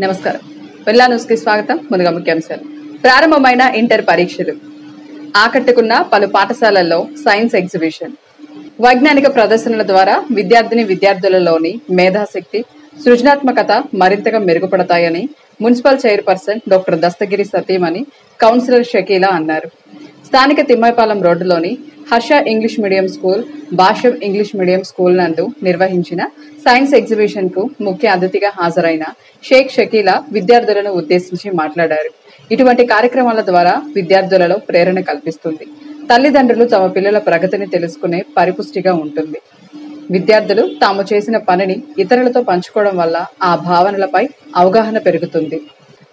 నమస్కారం. వెల్లా న్యూస్ కి స్వాగతం. ముందుగా ముఖ్యాంశాలు. ప్రారంభమైన ఇంటర్ పరీక్షలు ఆకట్టుకున్న పలు పాఠశాలల్లో సైన్స్ ఎగ్జిబిషన్, వైజ్ఞానిక ప్రదర్శనల ద్వారా విద్యార్థులలోని మేధాశక్తి, సృజనాత్మకత మరింతగా మెరుగుపడతాయని మున్సిపల్ చైర్పర్సన్ డాక్టర్ దస్తగిరి సతీమణి కౌన్సిలర్ షకీలా అన్నారు. స్థానిక తిమ్మాయిపాలెం రోడ్డులోని Harsha English medium school, Bhashyam English medium school నందు నిర్వహించిన సైన్స్ ఎగ్జిబిషన్ కు ముఖ్య అతిథిగా హాజరైన షేక్ షకీలా విద్యార్థులను ఉద్దేశించి మాట్లాడారు. ఇటువంటి కార్యక్రమాల ద్వారా విద్యార్థులలో ప్రేరణ కల్పిస్తుంది. తల్లిదండ్రులు తమ పిల్లల ప్రగతిని తెలుసుకునే పరిపుష్టిగా ఉంటుంది. విద్యార్థులు తాము చేసిన పనిని ఇతరులతో పంచుకోవడం వల్ల ఆ భావనలపై అవగాహన పెరుగుతుంది.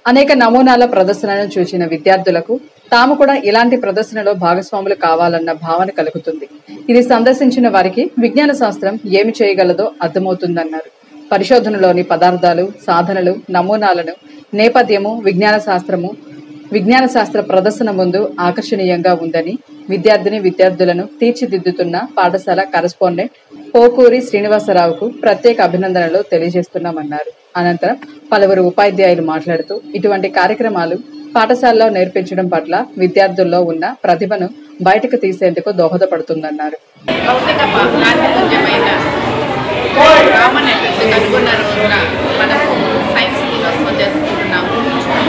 అనేక నమూనాల ప్రదర్శనను చూసిన విద్యార్థులకు తాము కూడా ఇలాంటి ప్రదర్శనలో భాగస్వాములు కావాలన్న భావన కలుగుతుంది. ఇది సందర్శించిన వారికి విజ్ఞాన శాస్త్రం ఏమి చేయగలదో అర్థమవుతుందన్నారు. పరిశోధనలోని పదార్థాలు, సాధనలు, నమూనాలను నేపథ్యము విజ్ఞాన శాస్త్ర ప్రదర్శన ముందు ఆకర్షణీయంగా ఉందని విద్యార్థులను తీర్చిదిద్దుతున్న పాఠశాల కరెస్పాండెంట్ పోకూరి శ్రీనివాసరావుకు ప్రత్యేక అభినందనలు తెలియజేస్తున్నామన్నారు. అనంతరం పలువురు ఉపాధ్యాయులు మాట్లాడుతూ ఇటువంటి కార్యక్రమాలు పాఠశాలలో నేర్పించడం పట్ల విద్యార్థుల్లో ఉన్న ప్రతిభను బయటకు తీసేందుకు దోహదపడుతుందన్నారు.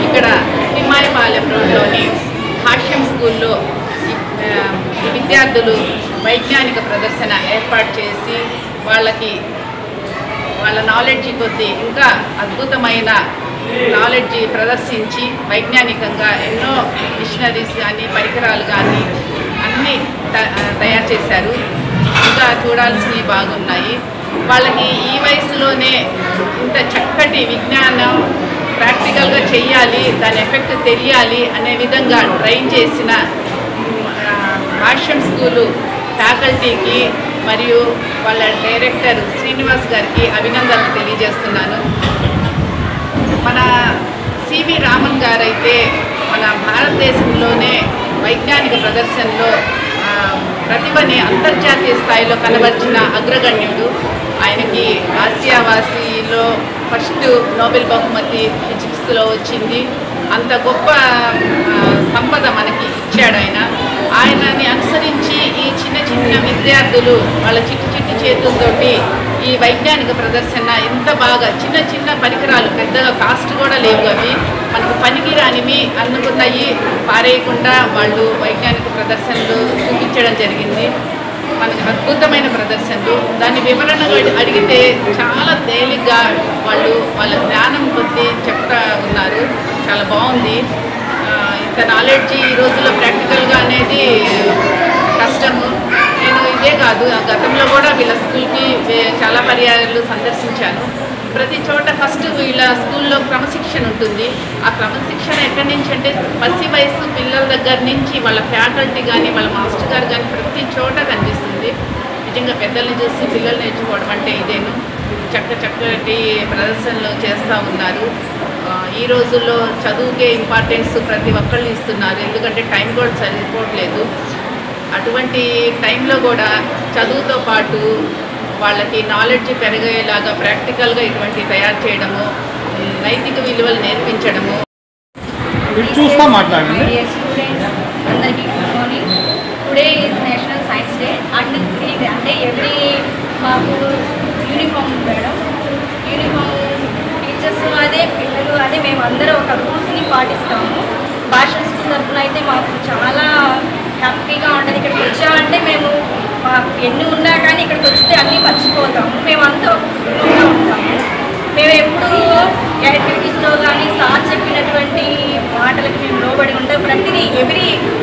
ఇక్కడ తిమ్మాయిపాలెం రోడ్లోని భాష్యం స్కూల్లో విద్యార్థులు వైజ్ఞానిక ప్రదర్శన ఏర్పాటు చేసి వాళ్ళ నాలెడ్జి కొద్దీ ఇంకా అద్భుతమైన నాలెడ్జి ప్రదర్శించి వైజ్ఞానికంగా ఎన్నో మిషనరీస్ కానీ పరికరాలు కానీ అన్నీ తయారు చేశారు. ఇంకా చూడాల్సినవి బాగున్నాయి. వాళ్ళకి ఈ వయసులోనే ఇంత చక్కటి విజ్ఞానం ప్రాక్టికల్గా చెయ్యాలి, దాని ఎఫెక్ట్ తెలియాలి అనే విధంగా ట్రైన్ చేసిన భాష్యం స్కూలు ఫ్యాకల్టీకి మరియు వాళ్ళ డైరెక్టర్ శ్రీనివాస్ గారికి అభినందనలు తెలియజేస్తున్నాను. మన సివి రామన్ గారైతే మన భారతదేశంలోనే వైజ్ఞానిక ప్రదర్శనలో ప్రతిభని అంతర్జాతీయ స్థాయిలో కనబర్చిన అగ్రగణ్యుడు. ఆయనకి ఆసియావాసిలో ఫస్ట్ నోబెల్ బహుమతి ఫిజిక్స్లో వచ్చింది. అంత గొప్ప సంపద మనకి ఇచ్చాడు ఆయనని అనుసరించి ఈ చిన్న చిన్న విద్యార్థులు వాళ్ళ చిట్టి చేతులతోటి ఈ వైజ్ఞానిక ప్రదర్శన ఎంత బాగా చిన్న చిన్న పరికరాలు, పెద్దగా కాస్ట్ కూడా లేవు, అవి మనకు పనికిరానివి అనుకున్నాయి పారేయకుండా వాళ్ళు వైజ్ఞానిక ప్రదర్శనలు చూపించడం జరిగింది. మనకు అద్భుతమైన ప్రదర్శనలు. దాని వివరణ అడిగితే చాలా తేలిగ్గా వాళ్ళ జ్ఞానం కొద్దీ చెప్తా ఉన్నారు. చాలా బాగుంది. ఇంత నాలెడ్జ్ ఈ రోజుల్లో ప్రాక్టికల్గా అనేది కష్టము. నేను ఇదే కాదు, గతంలో కూడా వీళ్ళ స్కూల్కి చాలా పర్యాయాలు సందర్శించాను. ప్రతి చోట ఫస్ట్ వీళ్ళ స్కూల్లో క్రమశిక్షణ ఉంటుంది. ఆ క్రమశిక్షణ ఎక్కడి నుంచి అంటే పసి వయసు పిల్లల దగ్గర నుంచి వాళ్ళ ఫ్యాకల్టీ కానీ వాళ్ళ మాస్టర్ గారు కానీ ప్రతి చోట కనిపిస్తుంది. నిజంగా పెద్దల్ని చూసి పిల్లలు నేర్చుకోవడం అంటే ఇదేను. చక్కటి ప్రదర్శనలు చేస్తూ ఉన్నారు. ఈ రోజుల్లో చదువుకే ఇంపార్టెన్స్ ప్రతి ఒక్కళ్ళు ఇస్తున్నారు. ఎందుకంటే టైం కూడా సరిపోవట్లేదు. అటువంటి టైంలో కూడా చదువుతో పాటు వాళ్ళకి నాలెడ్జ్ పెరిగేలాగా ప్రాక్టికల్గా ఇటువంటి తయారు చేయడము, నైతిక విలువలు నేర్పించడము. Today is national science day and అంటే ఎవ్రీ మాకు యూనిఫామ్ ఉండడం, యూనిఫామ్ టీచర్స్ అదే పిల్లలు అదే మేము అందరం ఒక రూల్స్ని పాటిస్తాము. భాష స్కూల్ తరఫున అయితే మాకు చాలా హ్యాపీగా ఉంటుంది. ఇక్కడికి వచ్చామంటే మేము ఎన్ని ఉన్నా కానీ ఇక్కడికి వస్తే అన్నీ మర్చిపోతాము. మేమంతా కుటుంబంగా ఉంటాము. మేము ఎప్పుడు యాక్టివిటీస్లో కానీ సార్ చెప్పినటువంటి మాటలకి మేము లోబడి ఉంటాం. ప్రతిదీ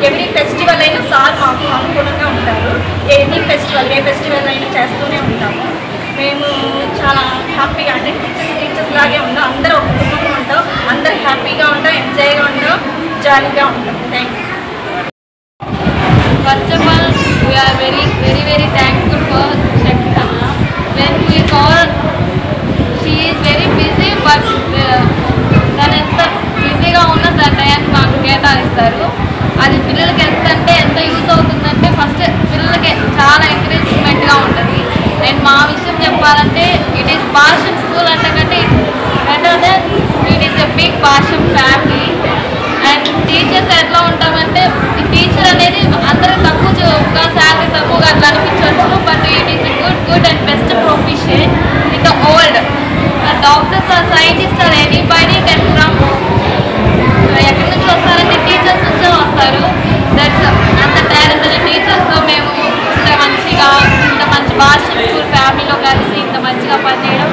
ఎవ్రీ ఫెస్టివల్ అయినా సార్ మాకు అనుకూలంగా ఉంటారు. ఏ ఫెస్టివల్ అయినా చేస్తూనే ఉంటాము. మేము చాలా హ్యాపీగా అంటే టీచర్స్ లాగే ఉంటాం. అందరూ ఒక కుటుంబంగా ఉంటాం. అందరూ హ్యాపీగా ఉంటాం, ఎంజాయ్గా ఉంటాం, జాలీగా ఉంటాం. Thank you. First of all, we are very thankful for Shakila. When we call, she is very busy, but తను ఎంత బిజీగా ఉన్న తన టైంకి మాకు కేటాయిస్తారు. అది పిల్లలకి ఎంత యూజ్ అవుతుందంటే ఫస్ట్ పిల్లలకి చాలా ఎంకరేజ్మెంట్గా ఉంటుంది. అండ్ మా విషయం చెప్పాలంటే ఇట్ ఈస్ భాష స్కూల్ అంటే కంటే బెటర్ దెన్ ఇట్ ఈస్ భాషిన్ స్కూల్ ఫ్యామిలీలో కలిసి ఇంత మంచిగా పనిచేయడం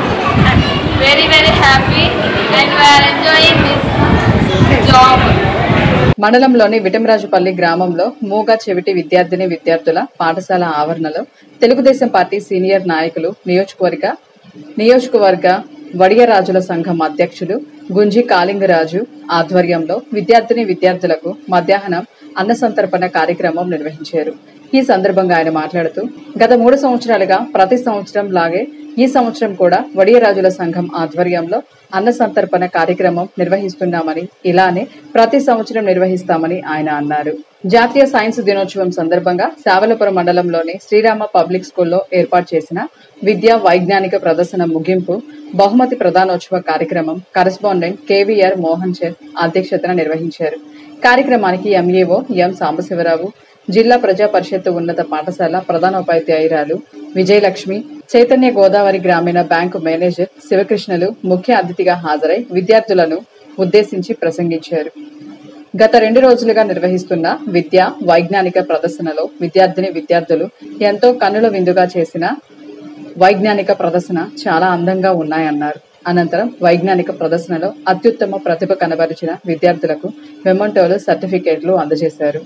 very very happy and we are enjoying this job. మండలంలోని విటమరాజుపల్లి గ్రామంలో మూగ చెవిటి విద్యార్థుల పాఠశాల ఆవరణలో తెలుగుదేశం పార్టీ సీనియర్ నాయకులు నియోజకవర్గ వడియరాజుల సంఘం అధ్యక్షులు గుంజి కాళింగరాజు ఆధ్వర్యంలో విద్యార్థులకు మధ్యాహ్నం అన్న సంతర్పణ కార్యక్రమం నిర్వహించారు. ఈ సందర్భంగా ఆయన మాట్లాడుతూ గత 3 సంవత్సరాలుగా ప్రతి సంవత్సరం లాగే ఈ సంవత్సరం కూడా వడియరాజుల సంఘం ఆధ్వర్యంలో అన్న సంతర్పణ కార్యక్రమం నిర్వహిస్తున్నామని, ఇలానే ప్రతి సంవత్సరం నిర్వహిస్తామని ఆయన అన్నారు. జాతీయ సైన్స్ దినోత్సవం సందర్భంగా శావలపురం మండలంలోని శ్రీరామ పబ్లిక్ స్కూల్లో ఏర్పాటు చేసిన విద్యా వైజ్ఞానిక ప్రదర్శన ముగింపు బహుమతి ప్రదానోత్సవ కార్యక్రమం కరెస్పాండెంట్ కేవీఆర్ మోహన్ చంద్ అధ్యక్షతన నిర్వహించారు. కార్యక్రమానికి ఎంఏఓ ఎం సాంబశివరావు, జిల్లా ప్రజా పరిషత్ ఉన్నత పాఠశాల ప్రధానోపాధ్యాయురాలు విజయలక్ష్మి, చైతన్య గోదావరి గ్రామీణ బ్యాంకు మేనేజర్ శివకృష్ణలు ముఖ్య అతిథిగా హాజరై విద్యార్థులను ఉద్దేశించి ప్రసంగించారు. గత 2 రోజులుగా నిర్వహిస్తున్న విద్యా వైజ్ఞానిక ప్రదర్శనలో విద్యార్థులు ఎంతో కన్నుల విందుగా చేసిన వైజ్ఞానిక ప్రదర్శన చాలా అందంగా ఉన్నాయన్నారు. అనంతరం వైజ్ఞానిక ప్రదర్శనలో అత్యుత్తమ ప్రతిభ కనబరిచిన విద్యార్థులకు మెమోంటోలు, సర్టిఫికేట్లు అందజేశారు.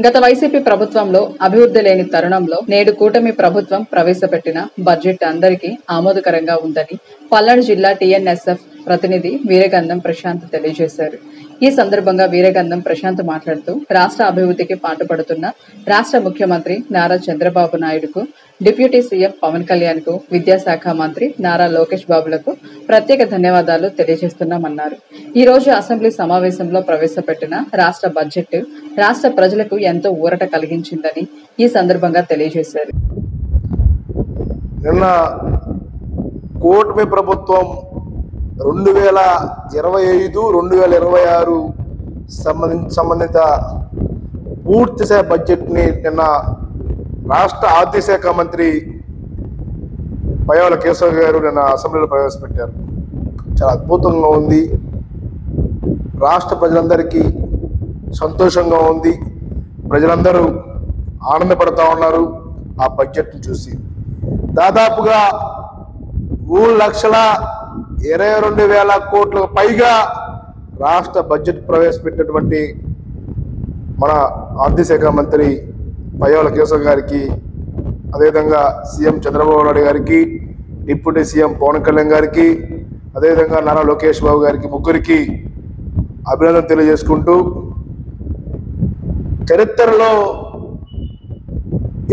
గత వైసీపీ ప్రభుత్వంలో అభివృద్ధి లేని తరుణంలో నేడు కూటమి ప్రభుత్వం ప్రవేశపెట్టిన బడ్జెట్ అందరికీ ఆమోదకరంగా ఉందని పల్నాడు జిల్లా టీఎన్ఎస్ఎఫ్ ప్రతినిధి వీరగంధం ప్రశాంత్ తెలియజేశారు. ఈ సందర్భంగా వీరగంధం ప్రశాంత్ మాట్లాడుతూ రాష్ట్ర అభివృద్ధికి పాటుపడుతున్న రాష్ట్ర ముఖ్యమంత్రి నారా చంద్రబాబు నాయుడుకు, డిప్యూటీ సీఎం పవన్ కళ్యాణ్ కు, విద్యాశాఖ మంత్రి నారా లోకేష్ బాబులకు ప్రత్యేక ధన్యవాదాలు తెలియజేస్తున్నామన్నారు. ఈ రోజు అసెంబ్లీ సమావేశంలో ప్రవేశపెట్టిన రాష్ట్ర బడ్జెట్ రాష్ట్ర ప్రజలకు ఎంతో ఊరట కలిగించిందని ఈ సందర్భంగా తెలియజేశారు. నిన్న కూటమి ప్రభుత్వం 2025-2026 సంబంధిత పూర్తి స్థాయి బడ్జెట్ని నిన్న రాష్ట్ర ఆర్థిక శాఖ మంత్రి పయ్యావుల కేశవ్ గారు నిన్న అసెంబ్లీలో ప్రవేశపెట్టారు. చాలా అద్భుతంగా ఉంది. రాష్ట్ర ప్రజలందరికీ సంతోషంగా ఉంది. ప్రజలందరూ ఆనందపడుతూ ఉన్నారు ఆ బడ్జెట్ను చూసి. దాదాపుగా 3,22,000 కోట్లకు పైగా రాష్ట్ర బడ్జెట్ ప్రవేశపెట్టినటువంటి మన ఆర్థిక శాఖ మంత్రి పయ్యావుల కేశవ్ గారికి, అదేవిధంగా సీఎం చంద్రబాబు నాయుడు గారికి, డిప్యూటీ సీఎం పవన్ కళ్యాణ్ గారికి, అదేవిధంగా నారా లోకేష్ బాబు గారికి, ముగ్గురికి అభినందన తెలియజేసుకుంటూ, చరిత్రలో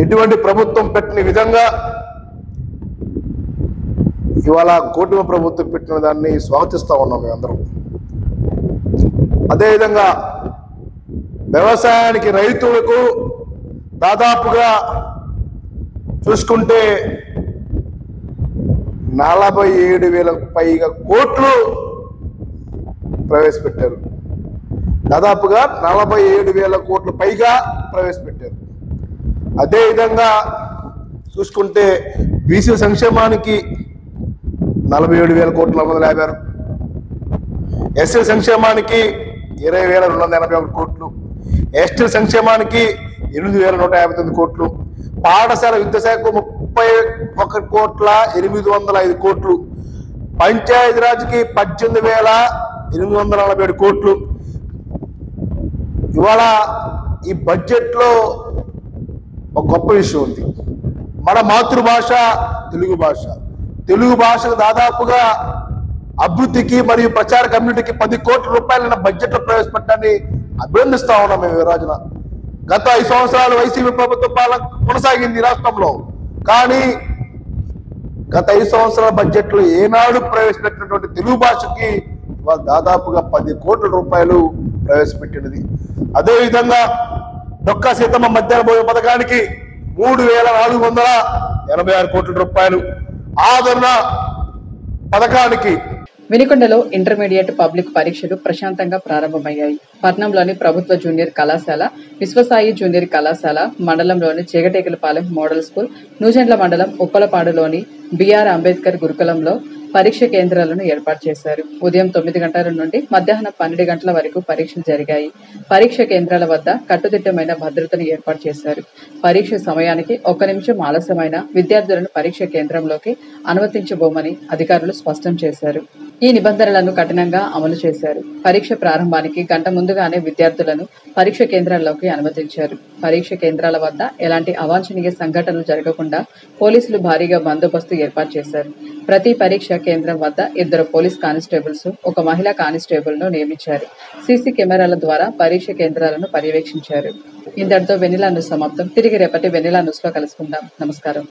ఎటువంటి ప్రభుత్వం పెట్టిన విధంగా ఇవాళ కూటమి ప్రభుత్వం పెట్టిన దాన్ని స్వాగతిస్తూ ఉన్నాం మేమందరం. అదేవిధంగా వ్యవసాయానికి, రైతులకు దాదాపుగా చూసుకుంటే 47,000 పైగా కోట్లు ప్రవేశపెట్టారు. దాదాపుగా 47,000 కోట్ల పైగా ప్రవేశపెట్టారు. అదేవిధంగా చూసుకుంటే బీసీ సంక్షేమానికి 47,000 కోట్లు 450, ఎస్సీ సంక్షేమానికి 20,281 కోట్లు, ఎస్టీ సంక్షేమానికి 8,159 కోట్లు, పాఠశాల విద్యాశాఖ 31,805 కోట్లు, పంచాయతీరాజ్కి 18,847 కోట్లు. ఇవాళ ఈ బడ్జెట్లో ఒక గొప్ప విషయం ఉంది. మన మాతృభాష తెలుగు భాష. తెలుగు భాషకు దాదాపుగా అభివృద్ధికి మరియు ప్రచార కమ్యూనిటీకి 10 కోట్ల రూపాయలైన బడ్జెట్లో ప్రవేశపెట్టాన్ని అభినందిస్తా ఉన్నాం మేము ఈ రోజున. గత 5 సంవత్సరాలు వైసీపీ ప్రభుత్వ పాలన కొనసాగింది రాష్ట్రంలో. కానీ గత 5 సంవత్సరాల బడ్జెట్లో ఏనాడు ప్రవేశపెట్టినటువంటి తెలుగు భాషకి వాళ్ళు దాదాపుగా 10 కోట్ల రూపాయలు ప్రవేశపెట్టినది. అదేవిధంగా డొక్కా సీతమ్మ మధ్యాహ్న భోజన పథకానికి 3,486 కోట్ల రూపాయలు, ఆదరణ పథకానికి. వినుకొండలో ఇంటర్మీడియట్ పబ్లిక్ పరీక్షలు ప్రశాంతంగా ప్రారంభమయ్యాయి. పట్నంలోని ప్రభుత్వ జూనియర్ కళాశాల, విశ్వసాయి జూనియర్ కళాశాల, మండలంలోని చేగటేకలపాలెం మోడల్ స్కూల్, నూజెండ్ల మండలం ఉప్పలపాడులోని బిఆర్ అంబేద్కర్ గురుకులంలో పరీక్ష కేంద్రాలను ఏర్పాటు చేశారు. ఉదయం 9 గంటల నుండి మధ్యాహ్నం 12 గంటల వరకు పరీక్షలు జరిగాయి. పరీక్ష కేంద్రాల వద్ద కట్టుదిట్టమైన భద్రతను ఏర్పాటు చేశారు. పరీక్ష సమయానికి 1 నిమిషం ఆలస్యమైన విద్యార్థులను పరీక్ష కేంద్రంలోకి అనుమతించబోమని అధికారులు స్పష్టం చేశారు. ఈ నిబంధనలను కఠినంగా అమలు చేశారు. పరీక్ష ప్రారంభానికి గంట ముందుగానే విద్యార్థులను పరీక్ష కేంద్రాల్లోకి అనుమతించారు. పరీక్ష కేంద్రాల వద్ద ఎలాంటి అవాంఛనీయ సంఘటనలు జరగకుండా పోలీసులు భారీగా బందోబస్తు ఏర్పాటు చేశారు. ప్రతి పరీక్ష కేంద్రం వద్ద 2 పోలీస్ కానిస్టేబుల్స్, 1 మహిళా కానిస్టేబుల్ ను నియమించారు. సీసీ కెమెరాల ద్వారా పరీక్ష కేంద్రాలను పర్యవేక్షించారు. ఇంతటితో వెన్నెలా న్యూస్ సమాప్తం. తిరిగి రేపటి వెన్నెలా న్యూస్ లో కలుసుకుందాం. నమస్కారం.